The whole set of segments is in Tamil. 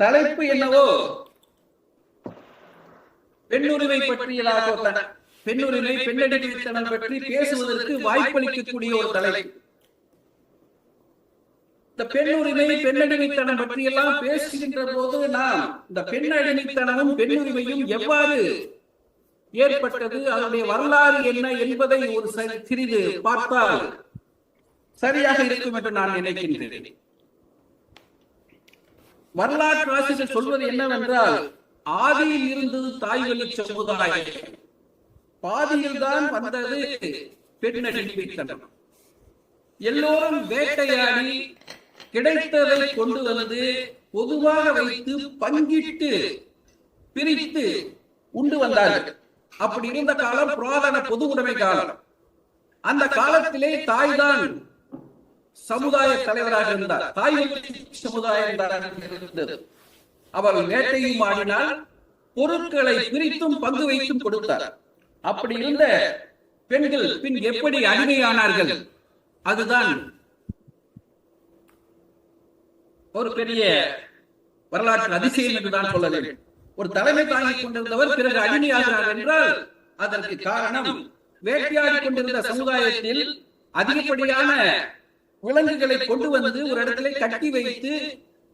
தலைப்பு என்னவோ பெண்ணுரிமை பற்றியதாக, பெண்ணுரிமை பெண்ணடிமைத்தனம் பற்றி பேசுவதற்கு வாய்ப்பளிக்கக்கூடிய ஒரு தலைப்பு. இந்த பெண்ணுரிமை பெண்ணடிமைத்தனம் பற்றி எல்லாம் பேசுகின்ற போது நாம் இந்த பெண்ணடிமைத்தனமும் பெண்ணுரிமையும் எவ்வாறு ஏற்பட்டது, அதனுடைய வரலாறு என்ன என்பதை ஒரு சிறிது பார்த்தால் சரியாக இருக்கும் என்று நான் நினைக்கின்றேன். வரலாற்று ஆசிரியர் சொல்வது என்னவென்றால், ஆதியில் இருந்தது தாய்வழி சமுதாயம், பாதியில் தான் வந்தது பெண்ணடிமைத்தனம். எல்லோரும் வேட்டையாடி கிடைத்ததை கொண்டு வந்து பொதுவாக வைத்து பங்கிட்டு பிரித்து உண்டு வந்தார்கள். அப்படி இருந்த காலம் புராதன பொது உடைமை காலம். அந்த காலத்திலே தாய்தான் சமுதாய தலைவராக இருந்தார், தாய் சமுதாயம் இருந்தது. அவர் வேட்டையும் ஆடினால் பொருட்களை பிரித்தும் பங்கு வைத்தும் கொடுத்தார். அப்படி இருந்த பெண்கள் பின் எப்படி அடிமையானார்கள், அதுதான் ஒரு பெரிய வரலாற்று அதிசயம் என்றுதான் சொல்ல வேண்டும். ஒரு தலைமை தாங்கிக் கொண்டிருந்தவர் பிறகு அடிமையாகிறார் என்றால் அதற்கு காரணம், வேட்டையாடி கொண்டிருந்த சமுதாயத்தில் அதிகப்படியான விலங்குகளை கொண்டு வந்து ஒரு இடத்திலே கட்டி வைத்து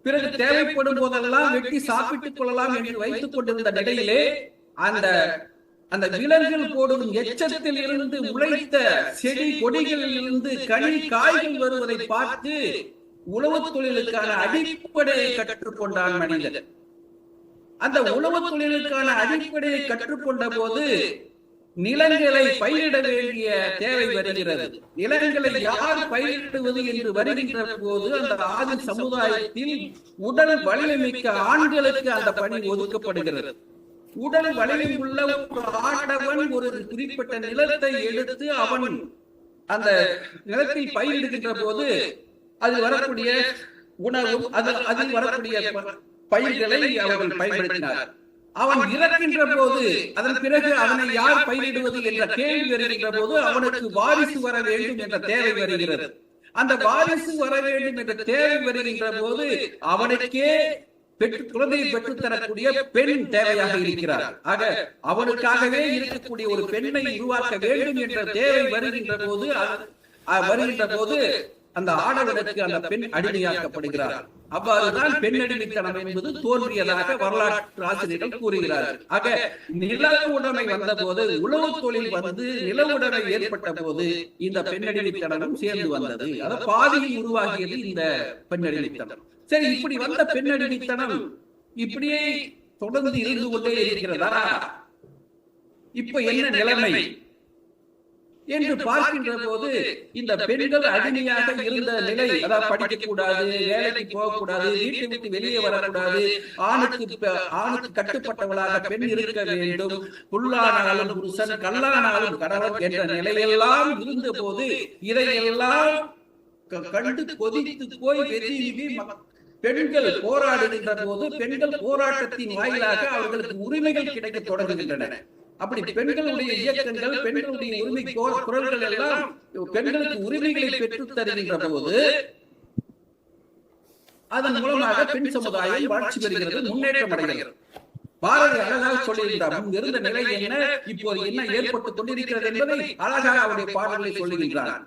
பிறகு தேவைப்படும் போதெல்லாம் வெட்டி சாப்பிட்டுக் கொள்ளலாம் என்று வைத்துக் கொண்டிருந்த நிலையிலே அந்த அந்த விலங்குகள் போடும் எச்சத்தில் இருந்து முளைத்த செடி கொடிகளில் இருந்து கனி காய்கள் வருவதை பார்த்து உழவு தொழிலுக்கான அடிப்படையை கற்றுக்கொண்டான் மனிதன். அந்த உழவு தொழிலுக்கான அடிப்படையை கற்றுக்கொண்ட போது நிலங்களை பயிரிட வேண்டிய தேவை வருகிறது. நிலங்களை யார் பயிரிடுவது என்று வருகின்ற போது அந்த ஆதி சமுதாயத்தில் உடல் வலிமைமிக்க ஆண்களுக்கு அந்த பணி ஒதுக்கப்படுகிறது. உடல் வலிமை உள்ள ஒரு ஆடவன் ஒரு குறிப்பிட்ட நிலத்தை எடுத்து அவன் அந்த நிலத்தில் பயிரிடுகின்ற போது அதில் வரக்கூடிய உணவும் அதில் வரக்கூடிய பயிர்களை அவர்கள் பயன்படுத்தினார். அவன் இறக்கின்ற போது அதன் பிறகு அவனை யார் பயிரிடுவது என்ற கேள்வி வருகின்ற போது அவனுக்கு வாரிசு வர வேண்டும் என்ற தேவை வருகிறது. அந்த வாரிசு வர வேண்டும் என்ற தேவை வருகின்ற போது அவனுக்கே குழந்தையை பெற்றுத் தரக்கூடிய பெண் தேவையாக இருக்கிறார். ஆக அவனுக்காகவே இருக்கக்கூடிய ஒரு பெண்ணை உருவாக்க வேண்டும் என்ற தேவை வருகின்ற போது அந்த ஆடவனுக்கு அந்த பெண் அடிமையாக்கப்படுகிறார். அவ்வாறுதான் பெண் அடிமைத்தனம் என்பது தோன்றியதாக வரலாற்று ஆசிரியர்கள் கூறுகிறார்கள். ஆக நில உடைமை வந்த போது, உழவு தொழில் வந்து நில உடைமை ஏற்பட்ட போது இந்த பெண் அடிமைத்தனமும் சேர்ந்து வந்தது. அத பாதியில் உருவாகியது இந்த பெண் அடிமைத்தனம். சரி, இப்படி வந்த பெண் அடிமைத்தனம் இப்படியே தொடர்ந்து இருந்து கொண்டே இருக்கிறதா? இப்ப என்ன நிலைமை என்று பார்க்கின்ற போது, இந்த பெண்கள் அடிமையாக இருந்த நிலை, அதாவது படிக்கக்கூடாது, வேலைக்கு போகக்கூடாது, வீட்டை விட்டு வெளியே வரக்கூடாது, ஆணுக்கு கட்டுப்பட்டவளாக பெண் இருக்க வேண்டும், புல்லானாலும் புருஷன், கல்லானாலும் கணவன் என்ற நிலையெல்லாம் இருந்த போது இதையெல்லாம் கண்டு கொதித்து போய் வெறுவி பெண்கள் போராடுகின்ற போது பெண்கள் போராட்டத்தின் வாயிலாக அவர்களுக்கு உரிமைகள் கிடைக்க தொடங்குகின்றன. அப்படி பெண்களுடைய இயக்கங்கள், பெண்களுடைய உரிமை குரல்கள் எல்லாம் பெண்களுக்கு உரிமைகளை பெற்றுத் தருகின்ற போது அதன் மூலமாக பெண் சமுதாயம் வளர்ச்சி பெறுகிறது, முன்னேற்றம் அடைகிறது. பாரதி அழகாக சொல்லுகின்றார், முன் இருந்த நிலை என்ன, இப்போது என்ன ஏற்பட்டுக் கொண்டிருக்கிறது என்பதை அழகாக அவருடைய பாடல்களை சொல்லுகின்றார்.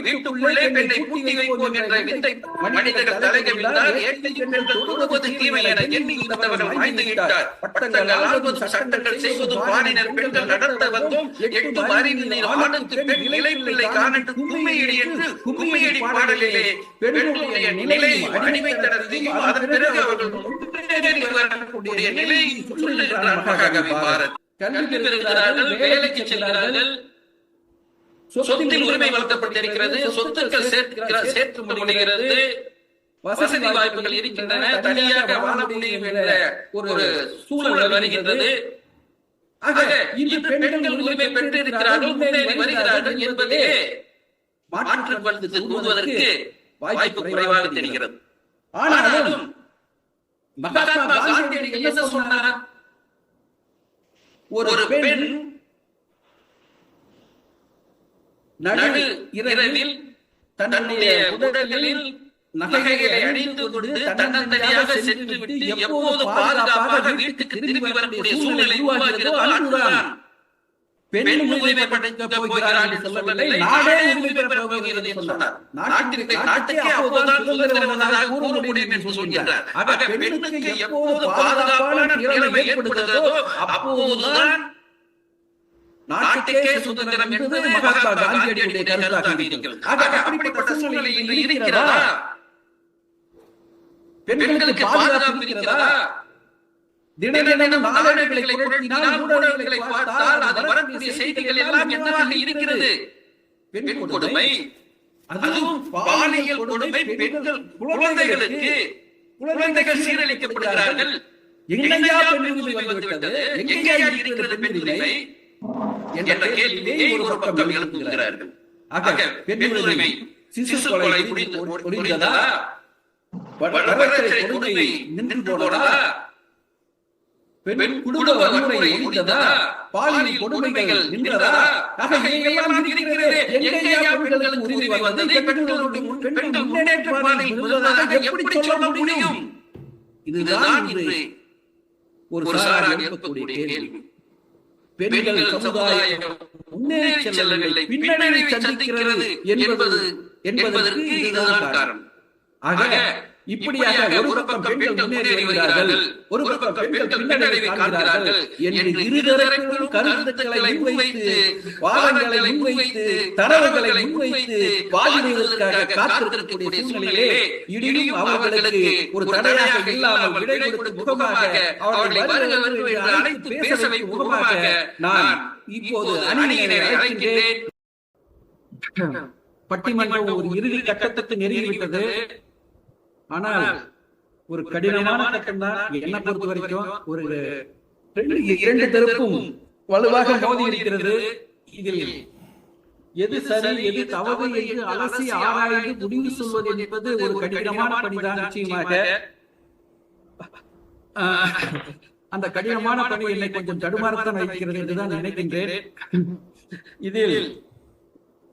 வீட்டுக்குள்ளே பெண்ணை பூட்டி வைப்போம் என்ற விந்தை மனிதர்கள் தலைகவிழ்ந்தால் ஏட்டை பெண்கள் தொடுவது தீமை என எண்ணி இருந்தவர் வாழ்ந்து விட்டார். பட்டங்கள் ஆள்வதும் சட்டங்கள் செய்வதும் பாரினர் பெண்கள் நடத்த வந்தும் எட்டு மாறினின் ஆணுக்கு பெண் நிலை பிள்ளை காணட்டு கும்மியடி என்று கும்மியடி பாடலிலே பெண்களுடைய நிலை அடிமைத்தனத்தையும் அதன் பிறகு அவர்கள் முன்னேறி வரக்கூடிய நிலையை சொல்லுகின்றார் மகாகவி பாரதி. கல்வி பெறுகிறார்கள், வேலைக்கு செல்கிறார்கள், சொத்தில் உரிமை வளர்க்கப்பட்டிருக்கிறது, சொத்துக்கள் சேர்க்க முடிகிறது, வசதி வாய்ப்புகள் இருக்கின்றன, தனியாக வாழ முடியும் என்ற ஒரு சூழல் வருகின்றது. ஆக இந்த பெண்கள் உரிமை பெற்றிருக்கிறார்கள், முன்னேறி வருகிறார்கள் என்பதே மாற்று கருத்து கூறுவதற்கு வாய்ப்பு குறைவாக தெரிகிறது. ஆனாலும் மகாத்மா காந்தியடிகள் என்ன சொன்னார்? ஒரு பெண் நடு இரவில் தன்னுடைய உடலில் நகைகளை அணிந்து கொண்டு தன்னந்தனியாக சென்று விட்டு எப்போது பாதுகாப்பாக வீட்டுக்கு திரும்பி வரக்கூடிய சூழ்நிலை உருவாகிறதோ அன்றுதான் பெண் உரிமை படைக்க போகிறார் என்று சொல்லவில்லை, நாடே உரிமை பெற போகிறது என்று சொன்னார். நாட்டுக்கே அப்போதுதான் சுதந்திரம் வந்ததாக கூற முடியும் என்று சொல்கிறார். ஆக பெண்ணுக்கு எப்போது பாதுகாப்பான நிலைமை ஏற்படுகிறதோ அப்போதுதான் நாட்டுக்கே சுதந்திரம் என்பது மகாத்மா காந்தியடிகளுடைய கருத்தாக இருக்கிறது. ஆக அப்படிப்பட்ட சூழ்நிலை இன்று இருக்கிறதா? பெண்களுக்கு பாதுகாப்பு இருக்கிறதா? தினதினம் நாளேடுகளை புரட்டினால், ஊடகங்களை பார்த்தால் அது வரக்கூடிய செய்திகள் எல்லாம் என்னவாக இருக்கிறது? பெண் கொடுமை, அதுவும் பாலியல் கொடுமை, பெண்கள் குழந்தைகள் சீரழிக்கப்படுகிறார்கள். எங்கேயா பெண் உரிமை வந்துவிட்டது? எங்கேயா இருக்கிறது பெண் உரிமை என்ற கேள்வியை ஒரு பக்கம் எழுப்புகிறார்கள். ஆக பெண் உரிமை, சிசு கொலை முடிந்ததா? வரலாற்றை கொடுமை நின்று போனதா? பெண் குடும்ப வன்முறை முடிந்ததா? பாலியல் கொடுமைகள் நின்றதா? ஆக இவையெல்லாம் இருக்கிறது. எங்கேயா பெண்களுக்கு உரிமை வந்தது? பெண்கள் முன்னேற்ற பாதை உள்ளதாக எப்படி சொல்ல முடியும்? இதுதான் இன்று ஒரு சாரார் எழுப்பக்கூடிய கேள்வி. பெண்கள் சமுதாயம் முன்னேறி செல்லவில்லை, பின்னடைவை சந்திக்கிறது என்பதற்கு இதுதான் காரணம். ஆக இப்படியாக ஒரு பக்கம் பெண்கள் முன்னேறி வருகிறார்கள், ஒரு பக்கம் பெண்கள் பின்னடைவை காண்கிறார்கள் என்று இருதரப்பிலும் கருத்துக்களை முன்வைத்து, வாதங்களை முன்வைத்து, தரவுகளை முன்வைத்து வாதிடுவதற்காக காத்திருக்கக்கூடிய சூழ்நிலையிலே இடியும் அவர்களுக்கு ஒரு தடையாக இல்லாமல் விடை கொடுத்து முகமாக அவர்களை வருகிறவர்கள் அழைத்து பேச வைக்கும் முகமாக நான் இப்போது அணியினரை அழைக்கின்றேன். பட்டிமன்றம் ஒரு இறுதி கட்டத்துக்கு நெருங்கிவிட்டது. ஆனால் ஒரு கடினமான கட்டம் தான் என்ன பொறுத்த வரைக்கும். ஒரு இரண்டு தரப்பும் வலுவாக மோதி இருக்கிறது. இதில் எது சரி எது தவறு என்று அலசி ஆராய்ந்து முடிவு சொல்வது என்பது ஒரு கடினமான பணிதான். நிச்சயமாக அந்த கடினமான பணி என்னை கொஞ்சம் தடுமாறத்தான் வைக்கிறது என்றுதான் நினைக்கின்றேன். இதில்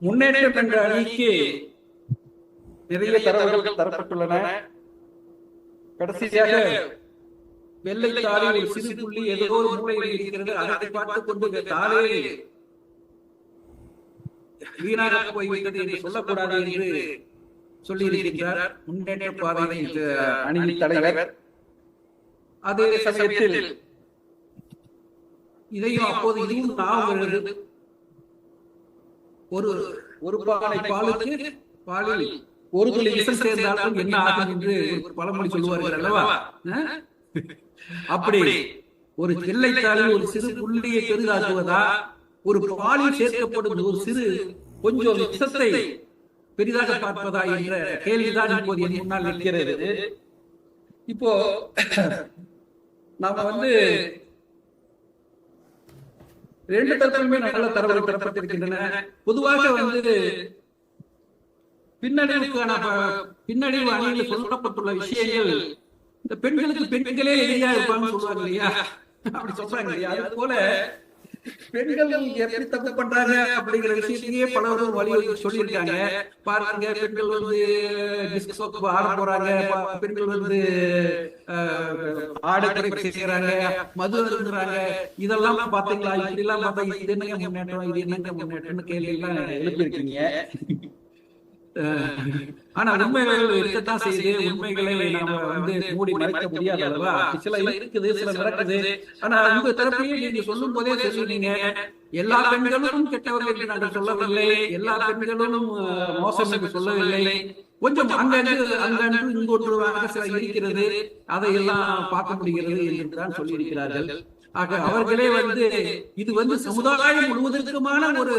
முன்னேற்றம் என்ற அணிக்கு நிறைய தரவுகள் தரப்பட்டுள்ளன. கடைசியாக வெள்ளை தாளில் ஒரு சிறு புள்ளி ஏதோ ஒரு மூலையில் இருக்கிறது, அதை பார்த்துக் கொண்டு தாளே வீணாக போய்விட்டது என்று சொல்லக்கூடாது என்று சொல்லியிருக்கின்றார் முன்னேற்ற பாதை அணியின் தலைவர். அதே சமயத்தில் இதையும் அப்போது இதையும் ஞாபகம் வருகிறது. ஒரு பானை பாலில் ஒரு துளி விஷம் சேர்ந்தாலும் என்ன ஆகும் என்று ஒரு பழமொழி சொல்லுவார்கள் அல்லவா? அப்படி ஒரு வெள்ளைத்தாளில் ஒரு சிறு புள்ளியை பெரிதாக்குவதா, ஒரு பாலில் சேர்க்கப்படும் ஒரு சிறு கொஞ்சம் விஷத்தை பெரிதாக பார்ப்பதா என்ற கேள்விதான் இப்போது என் முன்னால் நிற்கிறது. இப்போ நாம ரெண்டு தரப்புமே நல்ல தரவுகள் பெறப்பட்டிருக்கின்றன. பொதுவாக பின்னடைவு அணியில் சொல்லப்பட்டுள்ள விஷயங்கள் இந்த பெண்களுக்கு பெண்களே எதிரியா இருப்பாங்க சொல்றாங்க இல்லையா? அப்படி சொல்றாங்க இல்லையா? அது போல பெண்கள் எப்படி தப்பு பண்றாங்க அப்படிங்கிற விஷயத்தையே பலரும் வழிவகை சொல்லியிருக்காங்க. பாருங்க, பெண்கள் டிஸ்க் ஆட போறாங்க, பெண்கள் ஆடை செய்யறாங்க, மது அருந்துறாங்க, இதெல்லாம் பாத்தீங்களா? இப்படி எல்லாம் பார்த்தா இது என்னங்க முன்னேற்றம், இது என்னங்க முன்னேற்றம்னு கேள்வி எல்லாம் எழுப்பியிருக்கீங்க. ஆனா உண்மைகள் இருக்கத்தான் செய்து, உண்மைகளை நாம மூடி மறைக்க முடியாது அல்லவா? சில இருக்குது, சில நடக்குது. ஆனா உங்க தரப்பையே நீங்க சொல்லும் போதே சொல்லுவீங்க, எல்லா பெண்களும் கெட்டவர்கள் என்று நாங்கள் சொல்லவில்லை, எல்லா பெண்களும் மோசம் என்று சொல்லவில்லை, கொஞ்சம் அங்கன்று இங்கொன்றுவாக சில இருக்கிறது, அதையெல்லாம் பார்க்க முடிகிறது என்றுதான் சொல்லி இருக்கிறார்கள். ஆக அவர்களே இது சமுதாயம் முழுவதற்குமான ஒரு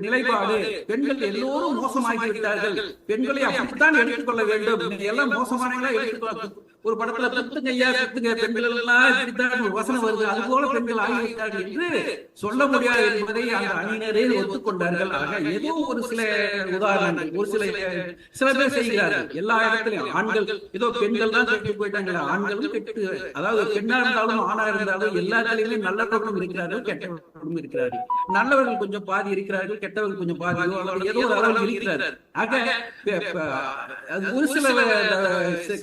நிலைப்பாடு. பெண்கள் எல்லோரும் மோசமாகிவிட்டார்கள், பெண்களை அப்படித்தான் எடுத்துக்கொள்ள வேண்டும், எல்லாம் மோசமானங்களா எடுத்துக்கொள்ள. ஒரு படத்துல குத்துங்கய்யா குத்துங்க, பெண்கள் எல்லாம் இப்படித்தான் ஒரு வசனம் வருது, அது போல பெண்கள் ஆகிவிட்டார்கள் என்று சொல்ல முடியாது என்பதை அந்த அணியினரே ஒத்துக்கொண்டார்கள். ஆக ஏதோ ஒரு சில உதாரணங்கள், ஒரு சில பேர் செய்கிறார்கள். எல்லா இடத்திலும் ஆண்கள் ஏதோ பெண்கள் தான் கெட்டு போயிட்டாங்க, ஆண்களும் கெட்டு, அதாவது பெண்ணா இருந்தாலும் ஆணா இருந்தாலும் எல்லா தலைவர்களும் நல்லவர்களும் இருக்கிறார்கள், கெட்டவர்களும் இருக்கிறார்கள். நல்லவர்கள் கொஞ்சம் பாதி இருக்கிறார்கள், கெட்டவர்கள் கொஞ்சம் பாதியோ அல்லது ஏதோ ஒரு அளவு இருக்கிறார்கள். ஆக ஒரு சில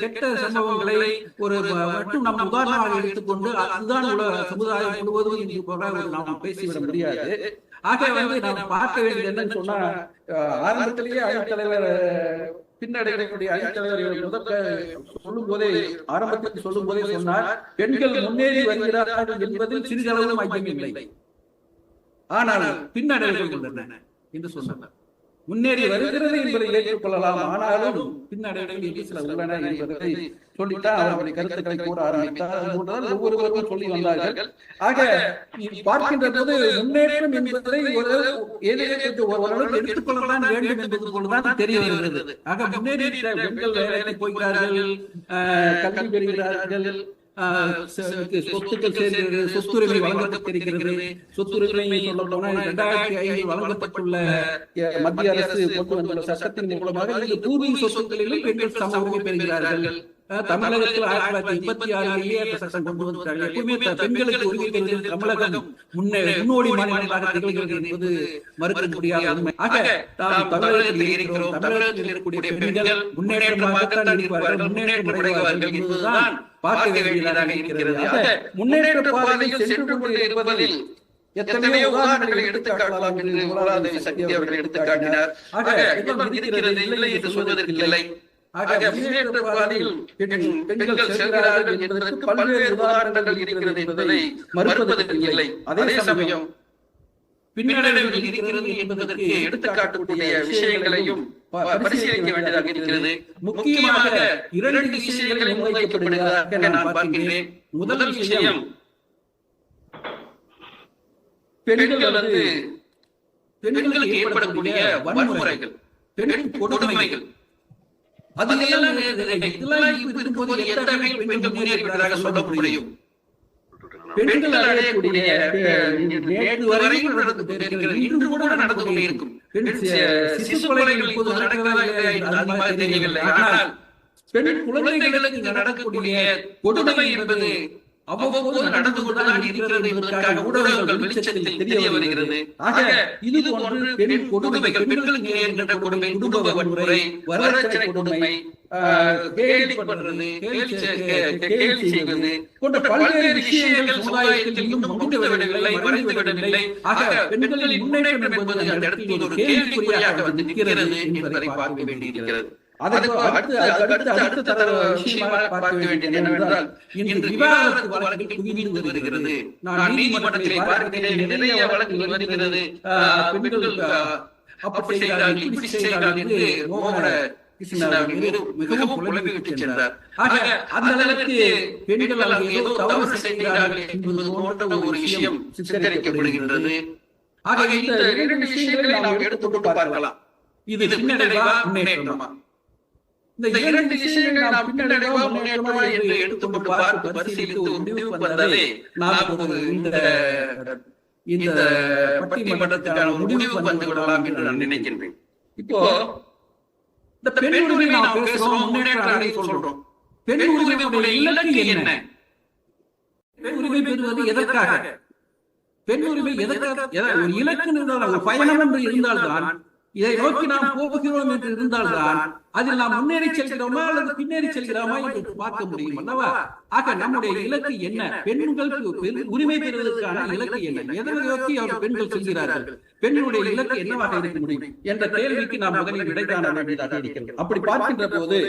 கெட்ட சம்பவங்களை ஒரு மட்டும் நம்ம உதாரணமாக எடுத்துக்கொண்டு அதுதான் சமுதாயம் முழுவதும் என்று போல நாம் பேசிவிட முடியாது. ஆக நாம் பார்க்க வேண்டியது என்னன்னு சொன்னா, ஆரம்பத்திலேயே அணித்தலைவர் பின்னடைகளுடைய அணித்தலைவர்கள் முதற்க சொல்லும் போதே ஆரம்பத்தில் சொல்லும் போதே சொன்னார், பெண்கள் முன்னேறி வருகிறார்கள் என்பதில் சிறிதளவும் ஐயம் இல்லை, ஆனால் பின்னடைவுகள் உள்ளன என்று சொன்னார். முன்னேறி வருகிறது என்பதை ஏற்றுக்கொள்ளலாம், ஆனாலும் பின்னடைவுகள் என்று சில உள்ளன என்பதை சொல்லித்தான் அவருடைய கருத்துக்களை கூற ஆரம்பித்தார். ஒவ்வொருவரும் சொல்லி வந்தார்கள். ஆக பார்க்கின்ற போது முன்னேற்றம் என்பதை ஓரளவு எடுத்துக்கொள்ளலாம் வேண்டும் என்பது போலதான் தெரிய வருகிறது. ஆக முன்னேறி பெண்கள் வேலைக்கு போகிறார்கள், கல்வி பெறுகிறார்கள், சொத்துக்கள் சேர்கிறது, சொத்துரிமை வழங்கப்பட்டிருக்கிறது. சொத்துரிமை சொல்ல போனால் 2005 வழங்கப்பட்டுள்ள மத்திய அரசு கொண்டு வந்துள்ள சட்டத்தின் மூலமாக பூர்வீக சொத்துக்களிலும் பெண்கள் சம உரிமை பெறுகிறார்கள். தமிழகத்தில் 1986 அந்த சட்டம் கொண்டு வந்தார்கள். எப்பவுமே பெண்களுக்கு உரிமை பெறுவதில் தமிழகம் முன்னோடி மாநிலமாக திகழ்கிறது என்பது மறுக்க முடியாத உண்மை. ஆக நாம் தமிழகத்தில் இருக்கிறோம், தமிழகத்தில் இருக்கக்கூடிய பெண்கள் முன்னேற்றமாகத்தான் இருப்பார்கள், முன்னேற்றம் அடைவார்கள் என்பதுதான் பார்க்க வேண்டியதாக இருக்கிறது. முன்னேற்ற பாதையில் சென்று கொண்டு இருப்பதில் எத்தனையோ உதாரணங்களை எடுத்துக்காட்டலாம் என்று மூலாதார சக்தி அவர்கள் எடுத்துக்காட்டினார். ஆக இருக்கிறது இல்லை என்று சொல்வதற்கு இல்லை. ஆக முன்னேற்ற பாதையில் பெண்கள் செல்கிறார்கள் என்பதற்கு பல்வேறு உதாரணங்கள் இருக்கிறது என்பதை மறுப்பதற்கு இல்லை. அதே சமயம் பின்னடைவுகள் இருக்கிறது என்பதற்கு எடுத்துக்காட்டக்கூடிய விஷயங்களையும் பரிசீலிக்க வேண்டியதாக இருக்கிறது. முக்கியமாக 2 விஷயங்கள் முன்வைக்கப்படுவதாக நான் பார்க்கிறேன். முதல் விஷயம், பெண்களுக்கு ஏற்படக்கூடிய வன்முறைகள், பெண் கொடுமைகள். அதெல்லாம் இருக்கும்போது எந்த வகையில் பெண்கள் முன்னேறிவிட்டதாக சொல்ல முடியும்? பெண்கள் அடையக்கூடிய நேற்று வரைக்கும் இன்று கூட நடந்து கொண்டே இருக்கும் சிசு கொலைகள் இப்போது நடக்கிறதா தெரியவில்லை. ஆனால் பெண் குழந்தைகளுக்கு நடக்கக்கூடிய கொடுமை என்பது அவ்வப்போது நடந்து கொண்டுதான் இருக்கிறது என்பதற்காக ஊடகங்கள் வெளிச்சத்தில் தெரிய வருகிறது. ஆக இது போன்று பெண் கொடுமைகள், பெண்களுக்கு நேர்கின்ற கொடுமை, குடும்ப வன்முறை, வரதட்சணை கொடுமை, கேலி பண்றது, கேலி செய்வது போன்ற பல்வேறு விஷயங்கள் சமுதாயத்தில் இன்னும் முடிந்து விடவில்லை, மறைந்து விடவில்லை. ஆக பெண்களின் முன்னேற்றம் என்பது அந்த இடத்தில் ஒரு கேள்விக்குறியாக வந்து நிற்கிறது என்பதை பார்க்க வேண்டியிருக்கிறது. அடுத்த விஷயமாக பார்க்க வேண்டியது என்னவென்றால், இன்று விவாகரத்து வழக்குகள் குவிந்து வருகிறது. நான் நீதிமன்றத்திலே பார்க்கிறேன், நிறைய வழக்குகள் வருகிறது. பெண்கள் அப்படி செய்கிறார்கள், இப்படி செய்கிறார்கள் என்று மோகன மிகவும் புலம்பிவிட்டு சென்றார். ஆக அந்த அளவுக்கு பெண்கள் ஏதோ தவறு செய்கிறார்கள் என்பது போன்ற ஒரு விஷயம் சித்தரிக்கப்படுகின்றது. ஆக இந்த 2 விஷயங்களை நாம் எடுத்துக்கொண்டு பார்க்கலாம். இது பின்னடைவா முன்னேற்றமா? இந்த 2 விஷயங்களை நாம் பின்னடைவா முன்னேற்றமா என்று எடுத்துக்கொண்டு பார்த்து பரிசீலித்து முடிவுக்கு வந்தாலே நாம் இந்த பட்டிமன்றத்துக்கான முடிவுக்கு வந்து விடலாம் என்று நான் நினைக்கின்றேன். இப்போ இந்த பெண் உரிமை நாம் பேசுறோம், முன்னேற்றம் சொல்றோம். பெண் உரிமையுடைய இலக்கு என்ன? பெண் உரிமை பெறுவது எதற்காக? பெண் உரிமை எதற்காக? ஒரு இலக்கு இருந்தால், ஒரு பயணம் என்று இருந்தால்தான், இதை நோக்கி நாம் போகிறோம் என்று இருந்தால்தான் அதில் நாம் முன்னேறி செல்கிறோமா அல்லது பின்னேறி செல்கிறோமா என்று பார்க்க முடியும் அல்லவா? ஆக நம்முடைய இலக்கு என்ன? பெண்களுக்கு உரிமை பெறுவதற்கான இலக்கு என்ன? எதை நோக்கி அவர் பெண்கள் செல்கிறார்கள்? பெண்களுடைய இலக்கு என்னவாக இருக்க முடியும் என்ற கேள்விக்கு நாம் முதலில் விடை காண வேண்டியதாக இருக்கிறது. அப்படி பார்க்கின்ற போது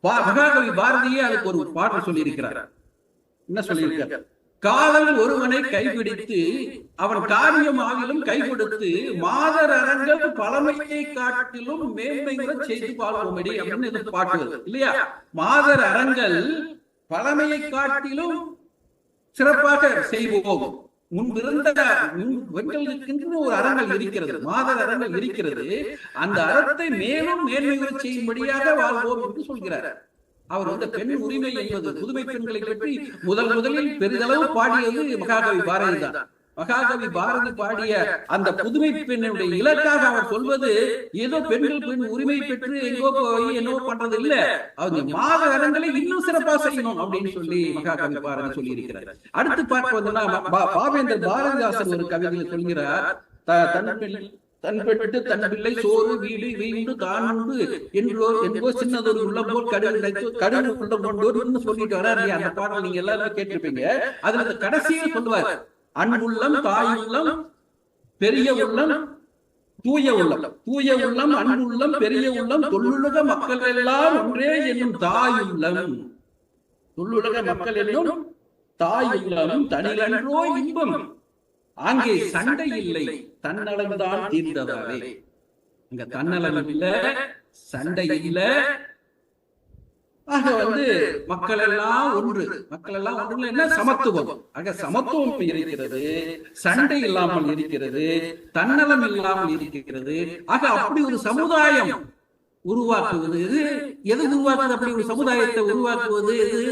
மகாகவி பாரதியே அதுக்கு ஒரு பாடல் சொல்லியிருக்கிறார். என்ன சொல்லியிருக்கிறார்? காதல் ஒருவனை கைபிடித்து அவன் காரியம் ஆகிலும் கை கொடுத்து மாதர் அரங்கள் பழமையை காட்டிலும் மேன்மைகளை செய்து பால்வோமடி அப்படின்னு பாட்டு இல்லையா? மாதர் அரங்கள் பழமையை காட்டிலும் சிறப்பாக செய்வோம். முன்பிருந்த பெண்களுக்கு ஒரு அறங்கள் இருக்கிறது, மாதர் அறங்கள் இருக்கிறது. அந்த அறத்தை மேலும் மேன்மைகளை செய்யும்படியாக வாழ்வோம் என்று சொல்கிறார். அவர் பெண் உரிமை என்பது புதுமை பெண்களை பற்றி முதலில் பெரிதளவு பாடியது மகாகவி பாரதி தான். மகாகவி பாரதி பாடிய அந்த புதுமை பெண்ணுடைய இலக்காக அவர் சொல்வது ஏதோ பெண்கள் பெண் உரிமை பெற்று எங்கோ போய் என்னவோ பண்றது இல்ல, அவங்க மாத அரங்களை இன்னும் சிறப்பா செய்யணும் அப்படின்னு சொல்லி மகாகவி பாரதி சொல்லி இருக்கிறார். அடுத்து பார்ப்பதுன்னா பாவேந்தர் பாரதிதாசன் ஒரு கவிதையில் சொல்கிறார், தன் பெற்று தன் பிள்ளை சோறு வீடு வீண்டு தானுண்டு என்போ சின்னதொரு உள்ளம் போல் கடல் உள்ளம் கொண்டு சொல்லிட்டு வர்றாரு. அந்த பாடல் நீங்க எல்லாரும் கேட்டிருப்பீங்க. அதுல கடைசியில் சொல்லுவார், அன்புள்ளம் தாயுள்ளம் பெரிய உள்ளம் தூய உள்ளம், தூய உள்ளம் அன்புள்ளம் பெரிய உள்ளம் தொல்லுலக மக்கள் எல்லாம் ஒன்றே என்னும் தாயுள்ளம், தொல்லுலக மக்கள் என்னும் தாயுள்ளம் தனிலன்றோ இன்பம், அங்கே சண்டை இல்லை தன்னலம்தான் தீர்ந்ததாலே. அங்க தன்னலம் இல்ல, சண்டை இல்ல, ஆக மக்கள் எல்லாம் ஒன்று, மக்கள் எல்லாம் ஒன்று என்ன சமத்துவம், ஆக சமத்துவம் இருக்கிறது, சண்டை இல்லாமல் இருக்கிறது, தன்னலம் இல்லாமல் இருக்கிறது. ஆக அப்படி ஒரு சமுதாயம் உருவாக்குவது எது உருவாக்குவது, அப்படி ஒரு சமுதாயத்தை உருவாக்குவது எது?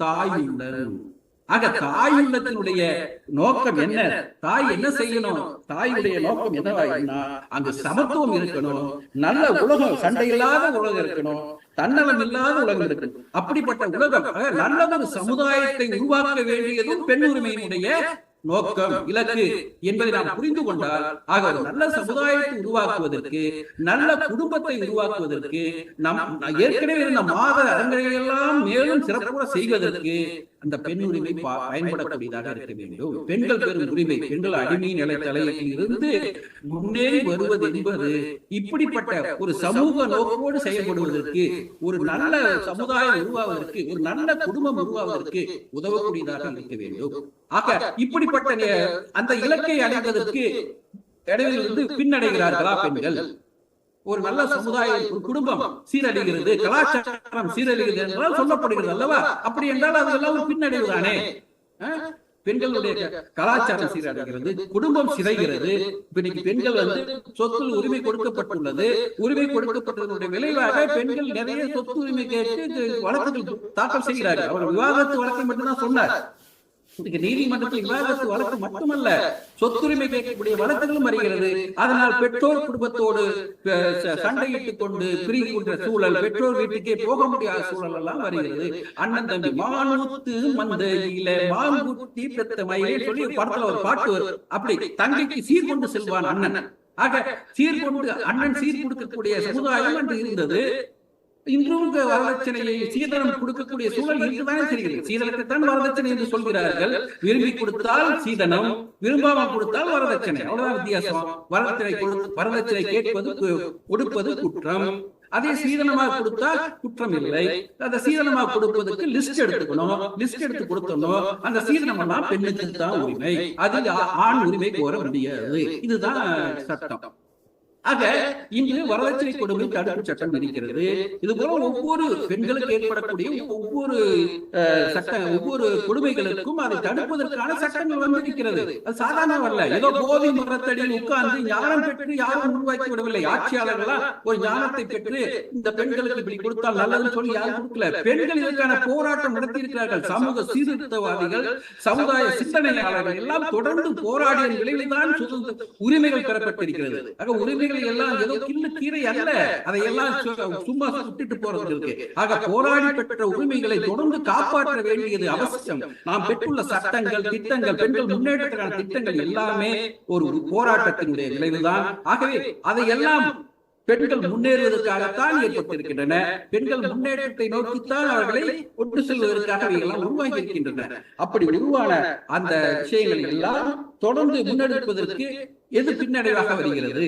தாயுள்ளம். ஆக தாயுள்ளத்தினுடைய நோக்கம் என்ன? தாய் என்ன செய்யணும்? தாயுடைய நோக்கம் என்னவாயினா அங்கு சமத்துவம் இருக்கணும், நல்ல உலகம், சண்டை இல்லாத உலகம் இருக்கணும், தன்னலம் இல்லாத உலகம் இருக்கணும். அப்படிப்பட்ட உலகம் நல்லதொரு சமுதாயத்தை உருவாக்க வேண்டியதும் பெண் உரிமையினுடைய நோக்கம், இலக்கு என்பதை நாம் புரிந்து கொண்டால், ஆக ஒரு நல்ல சமுதாயத்தை உருவாக்குவதற்கு, நல்ல குடும்பத்தை உருவாக்குவதற்கு, நம் ஏற்கனவே இருந்த மாத அரங்கங்களை எல்லாம் மேலும் சிறப்புற செய்வதற்கு அந்த பெண் உரிமை பயன்படக்கூடியதாக இருக்க வேண்டும். பெண்கள் பெறும் உரிமை, பெண்கள் அடிமை நிலை தலையில் இருந்து முன்னேறி வருவது என்பது இப்படிப்பட்ட ஒரு சமூக நோக்கோடு செயல்படுவதற்கு, ஒரு நல்ல சமுதாயம் உருவாவதற்கு, ஒரு நல்ல குடும்பம் உருவாவதற்கு உதவக்கூடியதாக இருக்க வேண்டும். ஆக இப்படிப்பட்ட அந்த இலக்கை அடைவதற்கு இடையிலிருந்து பின்னடைகிறார்களா பெண்கள்? ஒரு நல்ல சமுதாயம், ஒரு குடும்பம் சீரடைகிறது, கலாச்சாரம் சீரடைகிறது என்றால் சொல்லப்படுகிறது அல்லவா? அப்படி என்றால் அதெல்லாம் ஒரு பின்னடைவு தானே. பெண்களுடைய கலாச்சாரம் சீரடைகிறது, குடும்பம் சிதைகிறது. இன்னைக்கு பெண்கள் சொத்து உரிமை கொடுக்கப்பட்டுள்ளது. உரிமை கொடுக்கப்பட்டதனுடைய விளைவாக பெண்கள் நிறைய சொத்து உரிமை கேட்டு வழக்குகள் தாக்கல் செய்கிறார்கள். அவர் விவாதத்து வழக்கை மட்டும்தான் சொன்னார். நீதிமன்றத்தில் விவாதத்து வழக்கு மட்டுமல்ல, சொத்துரிமை கேட்கக்கூடிய வழக்குகளும் வருகிறது. அதனால் பெற்றோர் குடும்பத்தோடு சண்டையிட்டுக் கொண்டு பிரிகின்ற சூழல், பெற்றோர் வீட்டுக்கே போக முடியாத சூழல் எல்லாம் வருகிறது. அண்ணன் தம்பி மானூத்து மந்தையில மாங்குட்டி பெத்த மயிலே சொல்லி படத்துல ஒரு பாட்டு வரும். அப்படி தங்கைக்கு சீர் கொண்டு செல்வான் அண்ணன். ஆக சீர்கொண்டு அண்ணன் சீர் கொடுக்கக்கூடிய சமுதாயம் என்று இருந்தது. இன்றும் வரதட்சணையை சீதனம் கொடுக்கக்கூடிய சூழல் இருக்குதானே தெரிகிறது. சீதனத்தைத்தான் வரதட்சணை என்று சொல்கிறார்கள். விரும்பி கொடுத்தால் சீதனம், விரும்பாமல் கொடுத்தால் வரதட்சணை, அவ்வளவுதான் வித்தியாசம். வரதட்சணை கேட்பது கொடுப்பது குற்றம், அதே சீதனமாக கொடுத்தால் குற்றம் இல்லை. அந்த சீதனமாக கொடுப்பதற்கு லிஸ்ட் எடுத்துக்கணும், லிஸ்ட் எடுத்து கொடுத்தணும். அந்த சீதனம் எல்லாம் பெண்ணுக்கு தான் உரிமை, அதில் ஆண் உரிமை கோர முடியாது. இதுதான் சட்டம். ஆக இன்று வரதட்சணை கொடுமை தடுப்பு சட்டம் இருக்கிறது. இது போல ஒவ்வொரு பெண்களுக்கு ஏற்படக்கூடிய ஒவ்வொரு ஒவ்வொரு கொடுமைகளுக்கும் அதை தடுப்பதற்கான சட்டங்கள் வந்திருக்கிறது. அது சாதாரண அல்ல. ஏதோ போதை மரத்தடியில் உட்கார்ந்து ஞானம் பெற்று யாரும் உருவாக்கி விடவில்லை. ஆட்சியாளர்களா ஒரு ஞானத்தை பெற்று இந்த பெண்களுக்கு இப்படி கொடுத்தால் நல்லதுன்னு சொல்லி யாரும் கொடுக்கல. பெண்கள் இதற்கான போராட்டம் நடத்தி இருக்கிறார்கள். சமூக சீர்திருத்தவாதிகள், சமுதாய சிந்தனையாளர்கள் எல்லாம் தொடர்ந்து போராடிய நிலையில்தான் உரிமைகள் பெறப்பட்டிருக்கிறது. ஆக உரிமைகள் எல்லாம் ஏதோ கிண்ணு கீரை அல்ல, அதையெல்லாம் சும்மா விட்டுட்டு போறது இருக்கு. ஆக போராடி பெற்ற உரிமைகளை தொடர்ந்து காப்பாற்ற வேண்டியது அவசியம். நாம் பெற்றுள்ள சட்டங்கள், திட்டங்கள், பெண்கள் முன்னேற்றத்திற்கான திட்டங்கள் எல்லாமே ஒரு போராட்டத்தினுடைய விளைவுதான். ஆகவே அதையெல்லாம் பெண்கள் முன்னேறுவதற்காகத்தான் ஏற்பட்டிருக்கின்றன. பெண்கள் முன்னேற்றத்தை நோக்கித்தான் அவர்களை ஒன்று செல்வதற்காக அவையெல்லாம் உருவாகி இருக்கின்றன. அப்படி உருவான அந்த விஷயங்களை எல்லாம் தொடர்ந்து முன்னெடுப்பதற்கு எது பின்னடைவாக வருகிறது?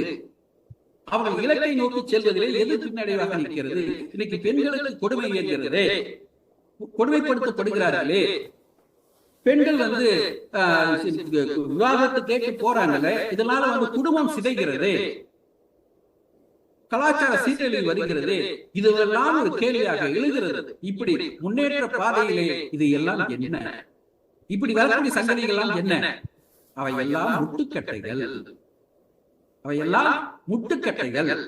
அவர்கள் இலக்கை நோக்கி செல்வதிலே எது பின்னடைவாக நிற்கிறது? இன்னைக்கு பெண்களுக்கு கொடுமை ஏற்கிறது, கொடுமைப்படுத்தப்படுகிறார்களே. பெண்கள் விவாதத்தை கேட்டு போறாங்களே, இதனால குடும்பம் சிதைகிறது, கலாச்சார சீரழிவு வருகிறது. இதுவெல்லாம் ஒரு கேள்வியாக எழுகிறது. இப்படி முன்னேற்ற பாதையிலே இது எல்லாம் என்ன? இப்படி வரக்கூடிய சங்கதிகள் எல்லாம் என்ன? அவையெல்லாம் முட்டுக்கட்டைகள், அவையெல்லாம் முட்டுக்கட்டைகள்,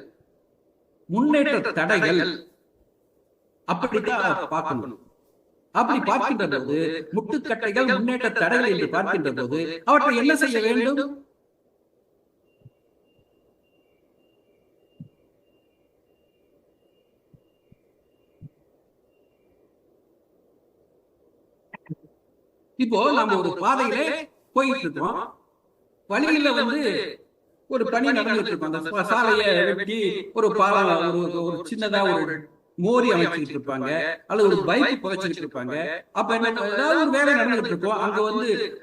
முன்னேற்ற தடைகள். அப்படித்தான் பார்க்கணும். அப்படி பார்க்கின்ற போது முட்டுக்கட்டைகள் முன்னேற்ற தடைகள் என்று பார்க்கின்ற போது அவற்றை என்ன செய்ய வேண்டும்? இப்போ நாம ஒரு பாதையிலே போயிட்டு இருக்கோம், வழியில ஒரு பணி நடந்துட்டு இருக்கும். அந்த சாலையை வெட்டி ஒரு பாலம், ஒரு சின்னதா ஒரு மோரி அமைச்சுட்டு இருப்பாங்க, அல்லது ஒரு பைக் புதைச்சிட்டு இருப்பாங்க. அப்ப என்ன, ஏதாவது ஒரு வேலை நடந்துட்டு இருக்கும். அங்க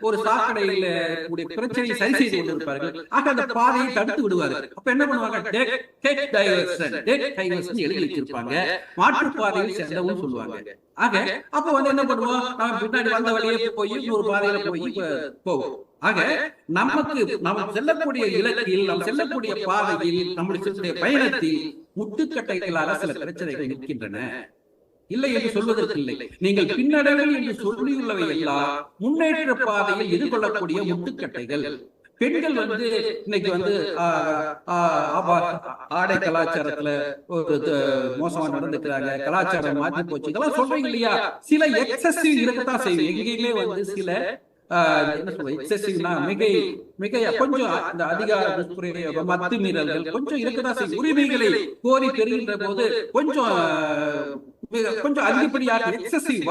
ஒரு சாக்கடையில கூடிய பிரச்சனையை சரி செய்து கொண்டிருப்பார்கள். ஆக அந்த பாதையை தடுத்து விடுவார்கள். அப்ப என்ன பண்ணுவாங்க? டேக் டைவர்ஷன் எழுதி வச்சிருப்பாங்க, மாற்றுப்பாதையில் செல்லவும் சொல்லுவாங்க. ஆக அப்ப என்ன பண்ணுவோம்? நம்ம பின்னாடி வந்த வழியே போய் ஒரு பாதையில போய் போவோம். ஆக நம்ம செல்லக்கூடிய இலக்கில், நாம் செல்லக்கூடிய பாதையில், நம்முடைய பயணத்தில் முட்டுக்கட்டைகளாக சில பிரச்சனைகள் இருக்கின்றன. இல்லை என்று சொல்வதற்கு இல்லை. நீங்கள் பின்னடைவில் என்று சொல்லியுள்ளவை எல்லாம் முன்னேற்ற பாதையில் எதிர்கொள்ளக்கூடிய முட்டுக்கட்டைகள். பெண்கள் இன்னைக்கு ஆடை கலாச்சாரத்துல ஒரு மோசமா நடந்துக்கிறாங்க, கலாச்சாரம் மாற்றி போச்சு, இதெல்லாம் சொல்றீங்க இல்லையா? சில எக்ஸசிவ் இருக்கத்தான் செய்யும். எங்கேயுமே சில என்ன சொல்றது, எக்ஸசிவ்னா மிக கொஞ்சம் அந்த அதிகார அத்துமீறல்கள் கொஞ்சம் இருக்கதான் செய்யும். உரிமைகளை கோரி பெறுகின்ற போது கொஞ்சம் அதிகப்படியாக எக்ஸசிவ்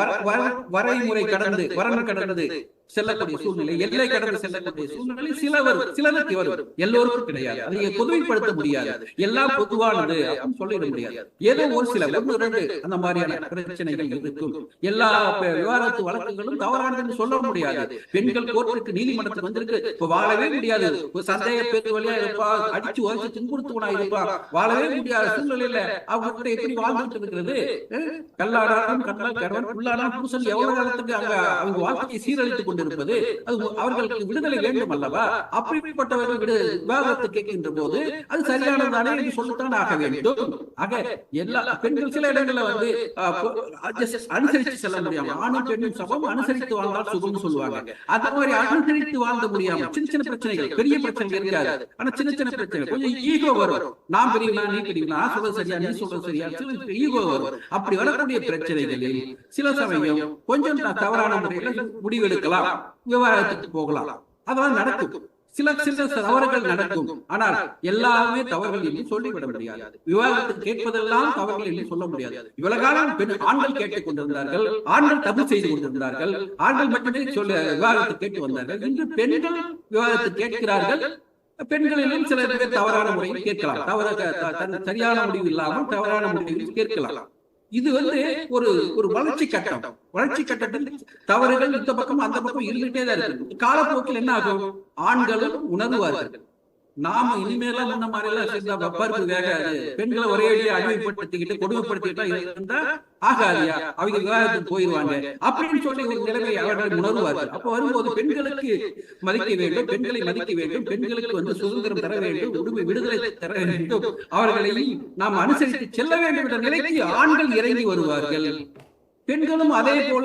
வரைமுறை கடந்து வரம்பு கடந்து செல்லக்கூடிய சூழ்நிலை, எல்லை கடந்து செல்லக்கூடிய சூழ்நிலை சிலருக்கு வரும், எல்லோருக்கும் கிடையாது. அதை பொதுமைப்படுத்த முடியாது, எல்லாம் பொதுவானது அப்படின்னு சொல்லிட முடியாது. ஏதோ ஒரு சில 1-2 அந்த மாதிரியான பிரச்சனைகள் இருக்கும். எல்லா விவாதத்து வழக்குகளும் தவறானது சொல்ல முடியாது. பெண்கள் கோர்ட்டுக்கு நீதிமன்றத்துக்கு வந்திருக்கு, இப்ப வாழவே முடியாது, சந்தேக பேரு வழியா இருப்பா, அடிச்சு உரைச்சு துன்புறுத்துவனா இருப்பா, வாழவே முடியாத சூழ்நிலையில அவங்க எப்படி வாழ்ந்துட்டு இருக்கிறது? கல்லாடாரும் கண்ணால் கணவன் புல்லாடாரும் புருஷன் எவ்வளவு காலத்துக்கு அவங்க வாழ்க்கையை சீரழித்துக் கொண்டிருப்பது? அது அவர்களுக்கு விடுதலை வேண்டும் அல்லவா? அப்படிப்பட்டவர்கள் விவாதத்தை கேட்கின்ற போது அது சரியானதானே என்று சொல்லத்தான் ஆக வேண்டும். ஆக எல்லா பெண்கள் சில இடங்கள்ல அனுசரித்து செல்ல முடியாம, ஆணும் பெண்ணும் சமம், அனுசரித்து வாழ்ந்தால் சுகம் சொல்லுவாங்க. அந்த மாதிரி அனுசரித்து வாழ்ந்த முடியாம சின்ன சின்ன பிரச்சனைகள், பெரிய பிரச்சனைகள் இருக்காது, ஆனா சின்ன சின்ன பிரச்சனைகள் கொஞ்சம் ஈகோ வரும். நான் பெரியவனா, நீ பெரியவனா, நான் சொல்றது சரியா, நீ சொல்றது சரியா, ஈகோ வரும். அப்படி வரக்கூடிய பிரச்சனைகளில் சில சமயம் கொஞ்சம் தவறான முறையில் முடிவெடுக்கலாம், விவாதத்துக்கு போகலாம், அதெல்லாம் நடக்கும். சில தவறுகள் நடக்கும். ஆனால் எல்லாமே தவறுகள் என்று சொல்லிவிட முடியாது. விவாதத்துக்கு கேட்பதெல்லாம் தவறுகள் என்று சொல்ல முடியாது. இவ்வளவு காலம் ஆண்கள் கேட்டுக் கொண்டிருந்தார்கள், ஆண்கள் தப்பு செய்து கொண்டிருந்தார்கள், ஆண்கள் மட்டுமே விவாதத்தை கேட்டு வந்தார்கள். இன்று பெண்கள் விவாதத்தை கேட்கிறார்கள். பெண்களிலும் சில பேர் தவறான முறையில் கேட்கலாம், சரியான முடிவு இல்லாமல் தவறான முடிவில் கேட்கலாம். இது ஒரு வளர்ச்சி கட்டம். வளர்ச்சி கட்டத்தில் தவறுகள் இந்த பக்கம் அந்த பக்கம் இருந்துட்டே தான் இருக்கு. காலப்போக்கில் என்ன ஆகும்? ஆண்களும் உணர்வார்கள். நாம இனிமேலாம் முன்ன மாதிரி எல்லாம் சேர்ந்தா பருப்பு வேகாது, பெண்களை ஒரே அடிமைப்படுத்திக்கிட்டு கொடுமைப்படுத்திக்கிட்டா இருந்தா ஆகாதியா, அவங்க விவாதத்துக்கு போயிடுவாங்க அப்படின்னு சொல்லி ஒரு நிலைமை அவர்கள் உணர்வார்கள். அப்ப வரும்போது பெண்களுக்கு மதிக்க வேண்டும், பெண்களை மதிக்க வேண்டும், பெண்களுக்கு சுதந்திரம் தர வேண்டும், விடுதலை தர வேண்டும், அவர்களை நாம் அனுசரித்து செல்ல வேண்டும் என்ற நிலைக்கு ஆண்கள் இறங்கி வருவார்கள். பெண்களும் அதே போல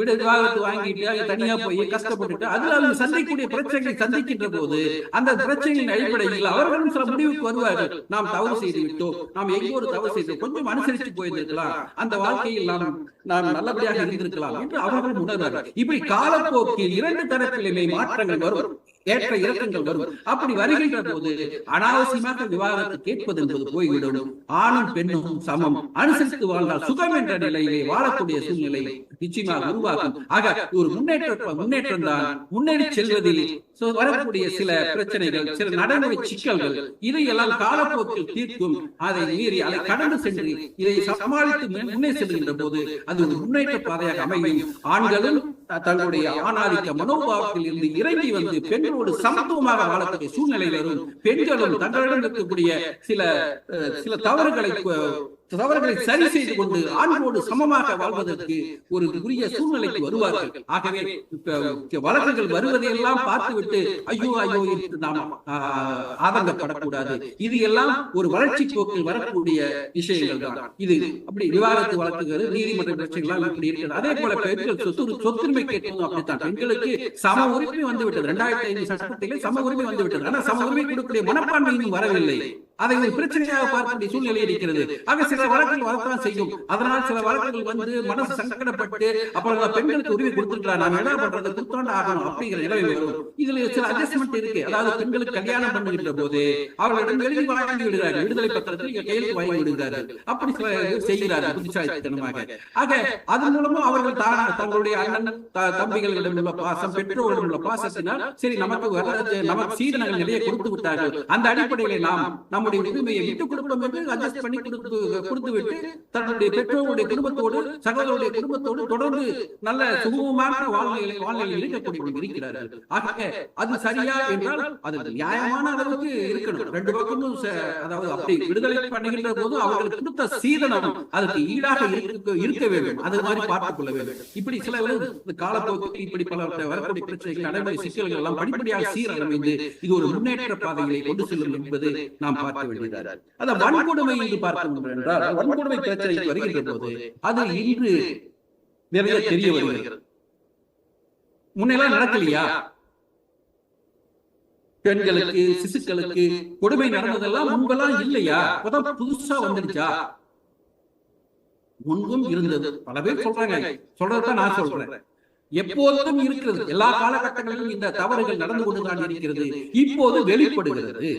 விவாதத்தை வாங்கிட்டு தனியா போய் கஷ்டப்பட்டுட்டு அதுல அவங்க சந்திக்கக்கூடிய பிரச்சனைகளை சந்திக்கின்ற போது அந்த பிரச்சனையின் அடிப்படையில் அவர்களும் சில முடிவுக்கு வருவார்கள். நாம் தவறு செய்து விட்டோம், நாம் எங்கோ ஒரு தவறு செய்தோம், கொஞ்சம் அனுசரித்து போயிருக்கலாம், அந்த வாழ்க்கையில் நாம் நல்லபடியாக இருந்திருக்கலாம் என்று அவர்கள் உணர்வார்கள். இப்படி காலப்போக்கில் 2 தரப்பிலுமே மாற்றங்கள் வரும், ஏற்ற இறக்கங்கள் வரும். அப்படி வருகின்ற போது அனாவசியமாக விவாதத்தை கேட்பது என்பது போய்விடும். ஆணும் பெண்ணும் சமம், அனுசரித்து வாழ்ந்தால் சுகம் என்ற நிலையிலே வாழக்கூடிய சூழ்நிலை நிச்சயமாக உருவாகும். ஆக ஒரு முன்னேற்றம் தான் முன்னேறி செல்வதில் வரக்கூடிய சில பிரச்சனைகள், சில நடைமுறை சிக்கல்கள், இதையெல்லாம் காலப்போக்கில் தீர்க்கும். அதை மீறி அதை கடந்து சென்று இதை சமாளித்து முன்னே செல்கின்ற போது அது ஒரு முன்னேற்ற பாதையாக அமையும். ஆண்களும் தங்களுடைய ஆணாதிக்க மனோபாவத்தில் இருந்து இறங்கி பெண்களோடு சமத்துவமாக வாழக்கூடிய சூழ்நிலை வரும். பெண்களும் தங்களிடம் இருக்கக்கூடிய சில தவறுகளை சரி செய்து கொண்டு ஆண்களோடு சமமாக வாழ்வதற்கு ஒரு உரிய சூழ்நிலைக்கு வருவார்கள். ஆகவே வழக்குகள் வருவதையெல்லாம் பார்த்துவிட்டு ஐயோ என்று நாம் ஆதங்கப்படக்கூடாது. இது எல்லாம் ஒரு வளர்ச்சி போக்கில் வரக்கூடிய விஷயங்கள் தான். இது அப்படி விவாதத்து வழக்குகள், நீதிமன்ற பிரச்சனைகள் இப்படி இருக்கிறது. அதே போல பெண்கள் சொத்துரிமை கேட்பதும் அப்படித்தான். பெண்களுக்கு சம உரிமை வந்துவிட்டது. 2005 சட்டத்திலே சம உரிமை வந்துவிட்டது. ஆனால் சம உரிமை கொடுக்கக்கூடிய மனப்பான்மை இன்னும் வரவில்லை. அதை ஒரு பிரச்சனையாக பார்க்கக்கூடிய சூழ்நிலை இருக்கிறது. ஆக சில வழக்குகள் வரத்தான் செய்யும். அதனால் சில வழக்குகள் வந்து மனசு சங்கடப்பட்டு அப்புறம் பெண்களுக்கு உரிமை கொடுத்துருக்கலாம், நாம என்ன பண்றது, கொடுத்தாண்டு ஆகணும் அப்படிங்கிற நிலைமை வரும். இதுல சில அட்ஜஸ்ட்மெண்ட் இருக்கு. அதாவது பெண்களுக்கு கல்யாணம் பண்ணுகின்ற போது அவர்களிடம் எழுதி வாங்கி விடுகிறார்கள், விடுதலை பத்திரத்தில் கையெழுத்து வாங்கி விடுகிறார்கள். அப்படி சில செய்கிறார்கள் புத்திசாலித்தனமாக. ஆக அதன் மூலமா அவர்கள் தங்களுடைய அண்ணன் தம்பிகளிடம் உள்ள பாசம், பெற்றோர்களிடம் உள்ள பாசத்தினால் சரி நமக்கு சீதனங்கள் நிறைய கொடுத்து விட்டார்கள், அந்த அடிப்படையில நாம் நம்முடைய உரிமையை விட்டுக் கொடுப்போம் என்று அட்ஜஸ்ட் பண்ணி கொடுத்து விட்டு தன்னுடைய பெற்றோருடைய குடும்பத்தோடு சகோதரருடைய குடும்பத்தோடு தொடர்ந்து நல்ல சுகமமான வாழ்நிலையில் இருக்கக்கூடிய இருக்கிறார்கள். ஆக அது சரியா என்றால் அது நியாயமான அளவுக்கு இருக்கணும். ரெண்டு பக்கமும் அதாவது அப்படி விடுதலை பண்ணுகின்ற போது அவர்களுக்கு கொடுத்த சீதனம் அதற்கு ஈடாக இருக்க வேண்டும். அது மாதிரி பார்த்துக் கொள்ள வேண்டும். இப்படி சில காலப்போக்கு இப்படி பல வரக்கூடிய பிரச்சனைகள், நடைமுறை சிக்கல்கள் எல்லாம் படிப்படியாக சீரமைந்து இது ஒரு முன்னேற்ற பாதைகளை கொண்டு செல்லும் என்பது நாம் பார்க்க வேண்டியது. அத வன்கொடுமை என்று பார்க்கணும் என்றால் வன்கொடுமை பிரச்சனை வருகின்ற போது அது இன்று நிறைய தெரிய வருகிறது. முன்னெல்லாம் நடக்கலையா? பெண்களுக்கு சிசுக்களுக்கு கொடுமை நடந்ததெல்லாம் முன்பெல்லாம் இல்லையா? புதுசா வந்துடுச்சா? முன்பும் இருந்தது. பல பேர் சொல்றாங்க, சொல்றதுதான் நான் சொல்றேன். எப்போதும் இருக்கிறது. எல்லா காலகட்டங்களிலும் இந்த தவறுகள் நடந்து கொண்டுதான் இருக்கிறது. இப்போது வெளிப்படுகிறது.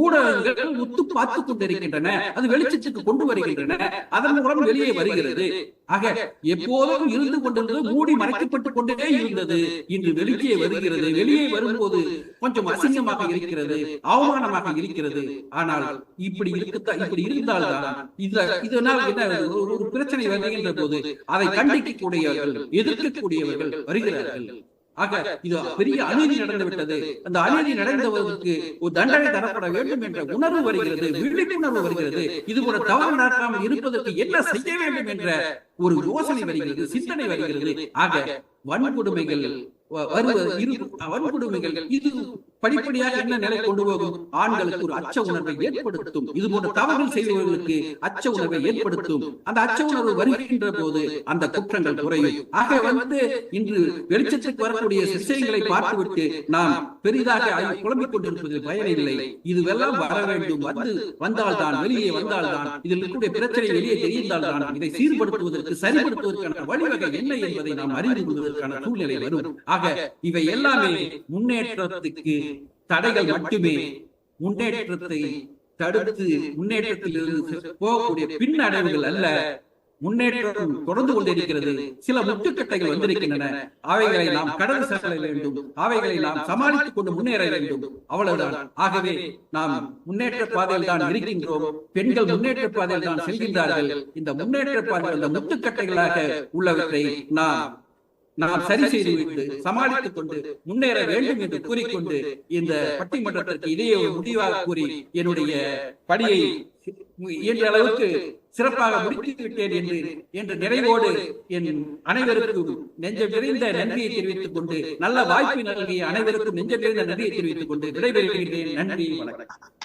ஊடகங்கள் உத்து பார்த்துக் கொண்டிருக்கின்றன, அது வெளிச்சத்துக்கு கொண்டு வருகின்றன, அதன் மூலம் வெளியே வருகிறது. ஆக எப்போதும் இருந்து கொண்டிருந்தது மூடி மறைக்கப்பட்டுக் கொண்டே இருந்தது, இன்று வெளியே வருகிறது. வெளியே வரும்போது கொஞ்சம் அசிங்கமாக இருக்கிறது, அவமானமாக இருக்கிறது. ஆனால் இப்படி இருந்தால்தான் இதனால் என்ன ஒரு பிரச்சனை வருகின்ற போது அதை கண்டிக்கக்கூடியவர்கள், எதிர்க்கக்கூடியவர்கள் வருகிறார்கள். ஆக இது பெரிய அநீதி நடந்து விட்டது, அந்த அநீதி நடந்தவர்களுக்கு ஒரு தண்டனை தரப்பட வேண்டும் என்ற உணர்வு வருகிறது, விழிப்புணர்வு வருகிறது. இது ஒரு தவறு நடக்காமல் இருப்பதற்கு என்ன செய்ய வேண்டும் என்ற ஒரு யோசனை வருகிறது, சிந்தனை வருகிறது. ஆக வன்கொடுமைகள் இது படிப்படியாக என்ன நிலை கொண்டு போகும்? ஆண்களுக்கு ஒரு அச்ச உணர்வை ஏற்படுத்தும். இது போன்ற தவறுகள் செய்பவர்களுக்கு அச்ச உணர்வை ஏற்படுத்தும். அந்த அச்ச உணர்வு வருகின்ற போது அந்த குற்றங்கள் குறையும். ஆக இன்று வெளிச்சத்துக்கு வரக்கூடிய விஷயங்களை பார்த்துவிட்டு நாம் பெரிதாக குழம்பிக் கொண்டிருப்பதில் பயனில்லை. இதுவெல்லாம் வர வேண்டும். வந்தால்தான், வெளியே வந்தால்தான், இதில் இருக்கக்கூடிய பிரச்சனை வெளியே தெரிந்தால்தான் இதை சீர்படுத்துவதற்கு, சரிபடுத்துவதற்கான வழிவகை என்ன என்பதை நாம் அறிந்து கொள்வதற்கான சூழ்நிலை வரும். ஆக இவை எல்லாமே முன்னேற்றத்துக்கு தடைகள் மட்டுமே. முன்னேற்றத்தை தடுத்து முன்னேற்றத்தில் இருந்து போகக்கூடிய பின்னடைவுகள் அல்ல. முன்னேற்றம் தொடர்ந்து கொண்டிருக்கிறது. சில முட்டுக்கட்டைகள் வந்திருக்கின்றன. அவைகளை நாம் கடந்து செல்ல வேண்டும். அவைகளை நாம் சமாளித்துக் கொண்டு முன்னேற வேண்டும். அவ்வளவுதான். ஆகவே நாம் முன்னேற்ற பாதையில் தான் இருக்கின்றோம். பெண்கள் முன்னேற்ற பாதையில் தான் செல்கின்றார்கள். இந்த முன்னேற்ற பாதையில் அந்த முட்டுக்கட்டைகளாக உள்ளவற்றை நாம் சரி செய்துவிட்டு சமாளித்துக் கொண்டு முன்னேற வேண்டும் என்று கூறிக்கொண்டு இந்த பட்டிமன்றத்திற்கு இடையே ஒரு முடிவாக கூறி என்னுடைய பணியை இயன்ற அளவுக்கு சிறப்பாக முடித்து விட்டேன் என்ற நிறைவோடு என் அனைவருக்கும் நெஞ்சம் நிறைந்த நன்றியை தெரிவித்துக் கொண்டு, நல்ல வாய்ப்பு நல்கிய அனைவருக்கும் நெஞ்சம் நிறைந்த நன்றியை தெரிவித்துக் கொண்டு விடைபெறுகிறேன். நன்றி, வணக்கம்.